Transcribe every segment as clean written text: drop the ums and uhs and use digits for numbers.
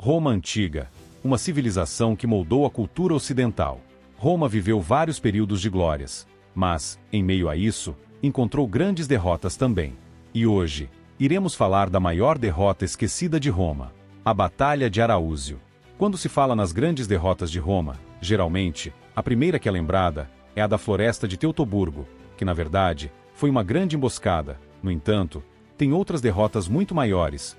Roma Antiga, uma civilização que moldou a cultura ocidental. Roma viveu vários períodos de glórias, mas, em meio a isso, encontrou grandes derrotas também. E hoje, iremos falar da maior derrota esquecida de Roma, a Batalha de Araúzio. Quando se fala nas grandes derrotas de Roma, geralmente, a primeira que é lembrada é a da Floresta de Teutoburgo, que na verdade, foi uma grande emboscada. No entanto, tem outras derrotas muito maiores.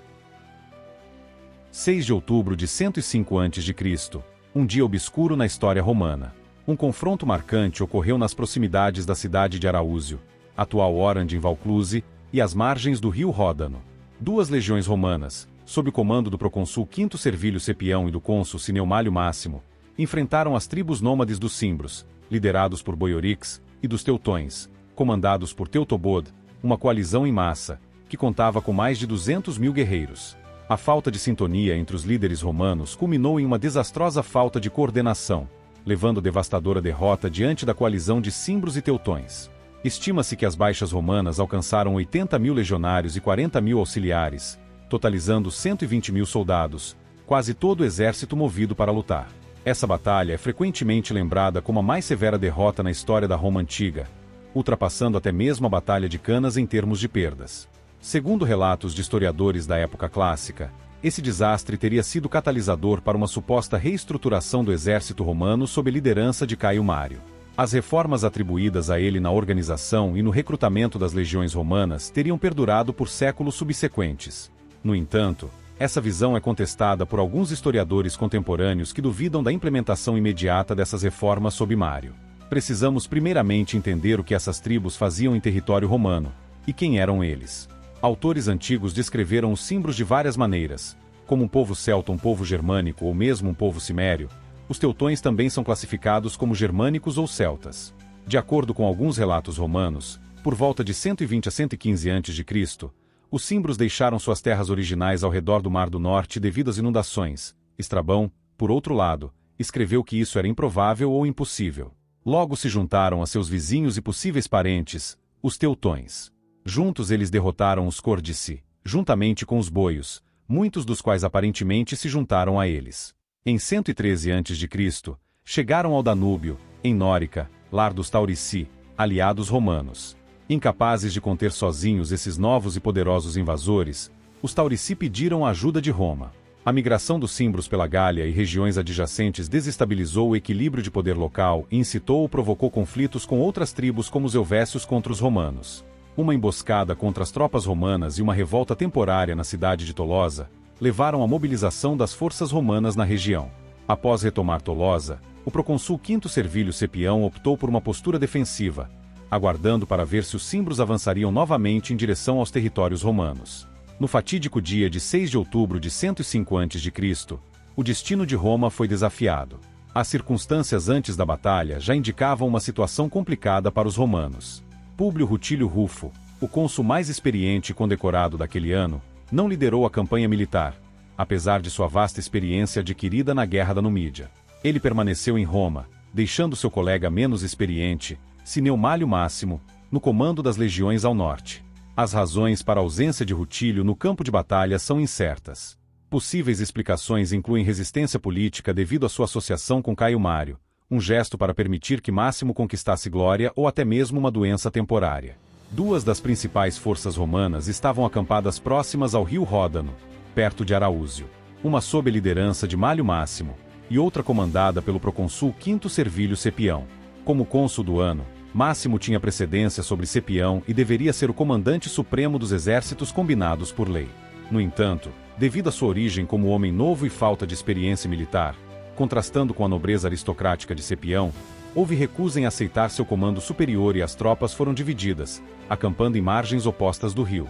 6 de outubro de 105 a.C., um dia obscuro na história romana. Um confronto marcante ocorreu nas proximidades da cidade de Araúzio, atual Orange em Valcluse, e às margens do rio Ródano. Duas legiões romanas, sob o comando do procônsul Quinto Servilio Cepião e do cônsul Cneo Malio Máximo, enfrentaram as tribos nômades dos Cimbros, liderados por Boiorix, e dos Teutões, comandados por Teutobod, uma coalizão em massa, que contava com mais de 200 mil guerreiros. A falta de sintonia entre os líderes romanos culminou em uma desastrosa falta de coordenação, levando a devastadora derrota diante da coalizão de Cimbros e Teutões. Estima-se que as baixas romanas alcançaram 80 mil legionários e 40 mil auxiliares, totalizando 120 mil soldados, quase todo o exército movido para lutar. Essa batalha é frequentemente lembrada como a mais severa derrota na história da Roma Antiga, ultrapassando até mesmo a Batalha de Canas em termos de perdas. Segundo relatos de historiadores da época clássica, esse desastre teria sido catalisador para uma suposta reestruturação do exército romano sob a liderança de Caio Mário. As reformas atribuídas a ele na organização e no recrutamento das legiões romanas teriam perdurado por séculos subsequentes. No entanto, essa visão é contestada por alguns historiadores contemporâneos que duvidam da implementação imediata dessas reformas sob Mário. Precisamos primeiramente entender o que essas tribos faziam em território romano, e quem eram eles. Autores antigos descreveram os Cimbros de várias maneiras, como um povo celta, um povo germânico ou mesmo um povo cimério. Os teutões também são classificados como germânicos ou celtas. De acordo com alguns relatos romanos, por volta de 120 a 115 a.C., os Cimbros deixaram suas terras originais ao redor do Mar do Norte devido às inundações. Estrabão, por outro lado, escreveu que isso era improvável ou impossível. Logo se juntaram a seus vizinhos e possíveis parentes, os teutões. Juntos eles derrotaram os Cordici, juntamente com os boios, muitos dos quais aparentemente se juntaram a eles. Em 113 a.C., chegaram ao Danúbio, em Nórica, lar dos Taurici, aliados romanos. Incapazes de conter sozinhos esses novos e poderosos invasores, os Taurici pediram a ajuda de Roma. A migração dos Cimbros pela Gália e regiões adjacentes desestabilizou o equilíbrio de poder local e incitou ou provocou conflitos com outras tribos como os Helvécios contra os romanos. Uma emboscada contra as tropas romanas e uma revolta temporária na cidade de Tolosa levaram à mobilização das forças romanas na região. Após retomar Tolosa, o procônsul Quinto Servilio Cepião optou por uma postura defensiva, aguardando para ver se os Cimbros avançariam novamente em direção aos territórios romanos. No fatídico dia de 6 de outubro de 105 a.C., o destino de Roma foi desafiado. As circunstâncias antes da batalha já indicavam uma situação complicada para os romanos. Públio Rutílio Rufo, o cônsul mais experiente e condecorado daquele ano, não liderou a campanha militar, apesar de sua vasta experiência adquirida na Guerra da Numídia. Ele permaneceu em Roma, deixando seu colega menos experiente, Cneo Malio Máximo, no comando das legiões ao norte. As razões para a ausência de Rutílio no campo de batalha são incertas. Possíveis explicações incluem resistência política devido à sua associação com Caio Mário, um gesto para permitir que Máximo conquistasse glória ou até mesmo uma doença temporária. Duas das principais forças romanas estavam acampadas próximas ao rio Ródano, perto de Araúzio. Uma sob a liderança de Malio Máximo, e outra comandada pelo procônsul Quinto Servilio Cepião. Como cônsul do ano, Máximo tinha precedência sobre Cepião e deveria ser o comandante supremo dos exércitos combinados por lei. No entanto, devido à sua origem como homem novo e falta de experiência militar, contrastando com a nobreza aristocrática de Cepião, houve recusa em aceitar seu comando superior e as tropas foram divididas, acampando em margens opostas do rio.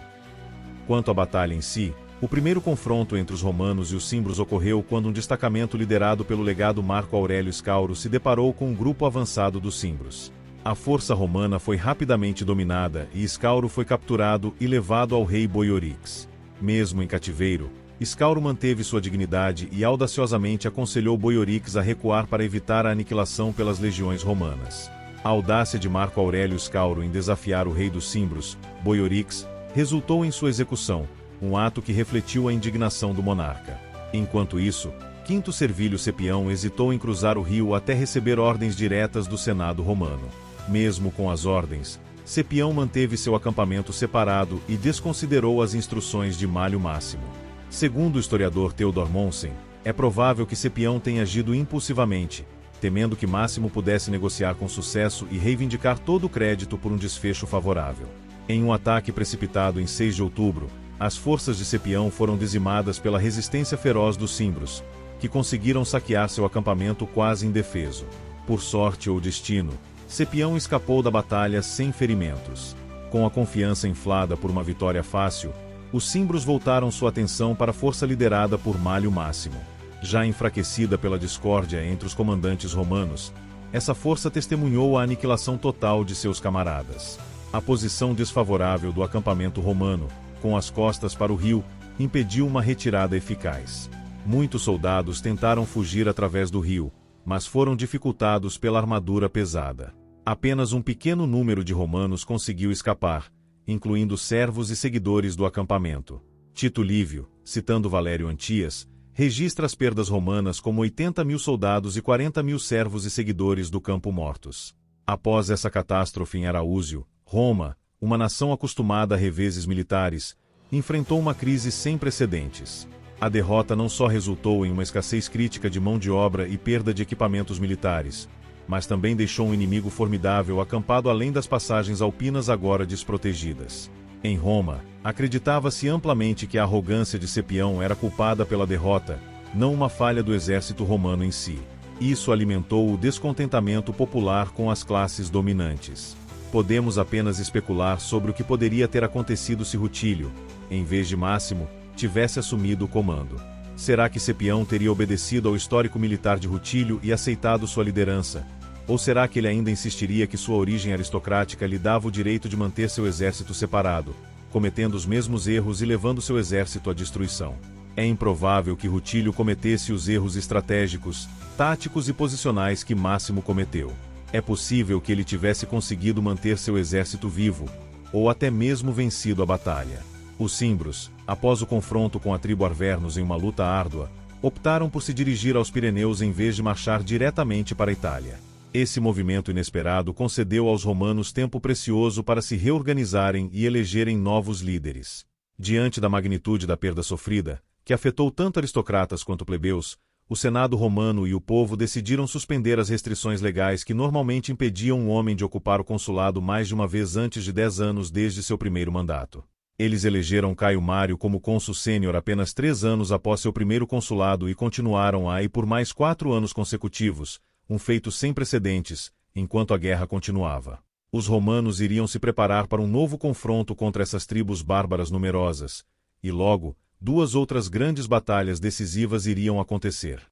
Quanto à batalha em si, o primeiro confronto entre os romanos e os Cimbros ocorreu quando um destacamento liderado pelo legado Marco Aurélio Escauro se deparou com um grupo avançado dos Cimbros. A força romana foi rapidamente dominada e Escauro foi capturado e levado ao rei Boiorix. Mesmo em cativeiro, Escauro manteve sua dignidade e audaciosamente aconselhou Boiorix a recuar para evitar a aniquilação pelas legiões romanas. A audácia de Marco Aurélio Escauro em desafiar o rei dos Cimbros, Boiorix, resultou em sua execução, um ato que refletiu a indignação do monarca. Enquanto isso, Quinto Servilho Cepião hesitou em cruzar o rio até receber ordens diretas do Senado romano. Mesmo com as ordens, Cepião manteve seu acampamento separado e desconsiderou as instruções de Malho Máximo. Segundo o historiador Theodor Mommsen, é provável que Cepião tenha agido impulsivamente, temendo que Máximo pudesse negociar com sucesso e reivindicar todo o crédito por um desfecho favorável. Em um ataque precipitado em 6 de outubro, as forças de Cepião foram dizimadas pela resistência feroz dos Cimbros, que conseguiram saquear seu acampamento quase indefeso. Por sorte ou destino, Cepião escapou da batalha sem ferimentos. Com a confiança inflada por uma vitória fácil, os Cimbros voltaram sua atenção para a força liderada por Malho Máximo. Já enfraquecida pela discórdia entre os comandantes romanos, essa força testemunhou a aniquilação total de seus camaradas. A posição desfavorável do acampamento romano, com as costas para o rio, impediu uma retirada eficaz. Muitos soldados tentaram fugir através do rio, mas foram dificultados pela armadura pesada. Apenas um pequeno número de romanos conseguiu escapar, incluindo servos e seguidores do acampamento. Tito Livio, citando Valério Antias, registra as perdas romanas como 80.000 soldados e 40.000 servos e seguidores do campo mortos. Após essa catástrofe em Araúzio, Roma, uma nação acostumada a reveses militares, enfrentou uma crise sem precedentes. A derrota não só resultou em uma escassez crítica de mão de obra e perda de equipamentos militares, mas também deixou um inimigo formidável acampado além das passagens alpinas agora desprotegidas. Em Roma, acreditava-se amplamente que a arrogância de Cepião era culpada pela derrota, não uma falha do exército romano em si. Isso alimentou o descontentamento popular com as classes dominantes. Podemos apenas especular sobre o que poderia ter acontecido se Rutílio, em vez de Máximo, tivesse assumido o comando. Será que Cepião teria obedecido ao histórico militar de Rutílio e aceitado sua liderança? Ou será que ele ainda insistiria que sua origem aristocrática lhe dava o direito de manter seu exército separado, cometendo os mesmos erros e levando seu exército à destruição? É improvável que Rutílio cometesse os erros estratégicos, táticos e posicionais que Máximo cometeu. É possível que ele tivesse conseguido manter seu exército vivo, ou até mesmo vencido a batalha. Os Cimbros, após o confronto com a tribo Arvernos em uma luta árdua, optaram por se dirigir aos Pirineus em vez de marchar diretamente para a Itália. Esse movimento inesperado concedeu aos romanos tempo precioso para se reorganizarem e elegerem novos líderes. Diante da magnitude da perda sofrida, que afetou tanto aristocratas quanto plebeus, o Senado romano e o povo decidiram suspender as restrições legais que normalmente impediam um homem de ocupar o consulado mais de uma vez antes de 10 anos desde seu primeiro mandato. Eles elegeram Caio Mário como cônsul sênior apenas 3 anos após seu primeiro consulado e continuaram a por mais 4 anos consecutivos, um feito sem precedentes, enquanto a guerra continuava. Os romanos iriam se preparar para um novo confronto contra essas tribos bárbaras numerosas, e logo, 2 outras grandes batalhas decisivas iriam acontecer.